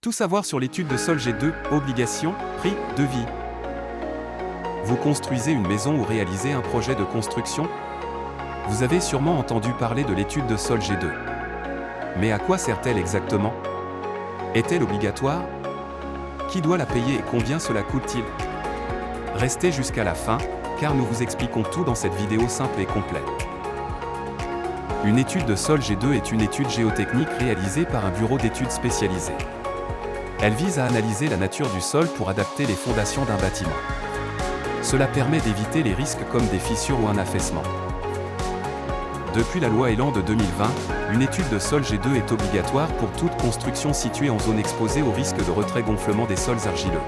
Tout savoir sur l'étude de sol G2, obligations, prix, devis. Vous construisez une maison ou réalisez un projet de construction? Vous avez sûrement entendu parler de l'étude de sol G2. Mais à quoi sert-elle exactement? Est-elle obligatoire? Qui doit la payer et combien cela coûte-t-il? Restez jusqu'à la fin, car nous vous expliquons tout dans cette vidéo simple et complète. Une étude de sol G2 est une étude géotechnique réalisée par un bureau d'études spécialisé. Elle vise à analyser la nature du sol pour adapter les fondations d'un bâtiment. Cela permet d'éviter les risques comme des fissures ou un affaissement. Depuis la loi Elan de 2020, une étude de sol G2 est obligatoire pour toute construction située en zone exposée au risque de retrait-gonflement des sols argileux.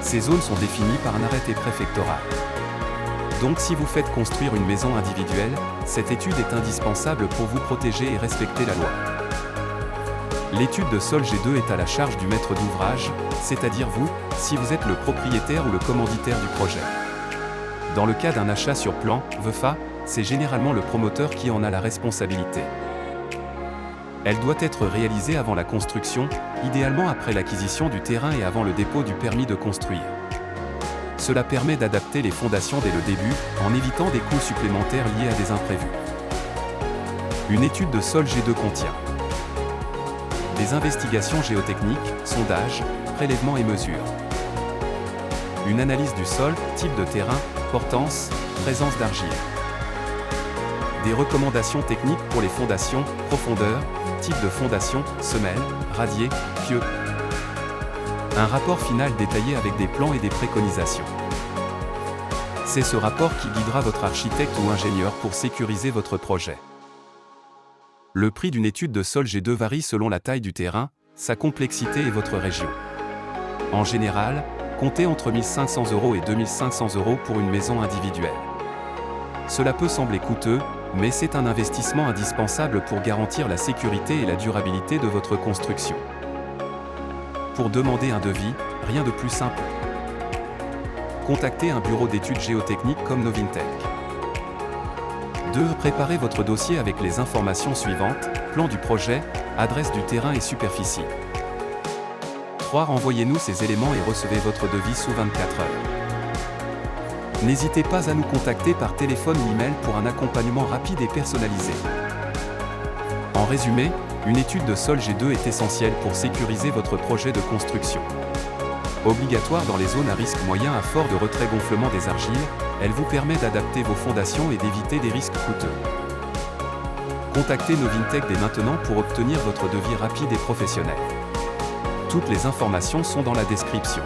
Ces zones sont définies par un arrêté préfectoral. Donc si vous faites construire une maison individuelle, cette étude est indispensable pour vous protéger et respecter la loi. L'étude de sol G2 est à la charge du maître d'ouvrage, c'est-à-dire vous, si vous êtes le propriétaire ou le commanditaire du projet. Dans le cas d'un achat sur plan, VEFA, c'est généralement le promoteur qui en a la responsabilité. Elle doit être réalisée avant la construction, idéalement après l'acquisition du terrain et avant le dépôt du permis de construire. Cela permet d'adapter les fondations dès le début, en évitant des coûts supplémentaires liés à des imprévus. Une étude de sol G2 contient des investigations géotechniques, sondages, prélèvements et mesures. Une analyse du sol, type de terrain, portance, présence d'argile. Des recommandations techniques pour les fondations, profondeur, type de fondation, semelle, radier, pieux. Un rapport final détaillé avec des plans et des préconisations. C'est ce rapport qui guidera votre architecte ou ingénieur pour sécuriser votre projet. Le prix d'une étude de sol G2 varie selon la taille du terrain, sa complexité et votre région. En général, comptez entre 1 500 € et 2 500 € pour une maison individuelle. Cela peut sembler coûteux, mais c'est un investissement indispensable pour garantir la sécurité et la durabilité de votre construction. Pour demander un devis, rien de plus simple. Contactez un bureau d'études géotechniques comme Novintech. 2. Préparez votre dossier avec les informations suivantes, plan du projet, adresse du terrain et superficie. 3. Renvoyez-nous ces éléments et recevez votre devis sous 24 heures. N'hésitez pas à nous contacter par téléphone ou email pour un accompagnement rapide et personnalisé. En résumé, une étude de sol G2 est essentielle pour sécuriser votre projet de construction. Obligatoire dans les zones à risque moyen à fort de retrait-gonflement des argiles, elle vous permet d'adapter vos fondations et d'éviter des risques coûteux. Contactez Novintech dès maintenant pour obtenir votre devis rapide et professionnel. Toutes les informations sont dans la description.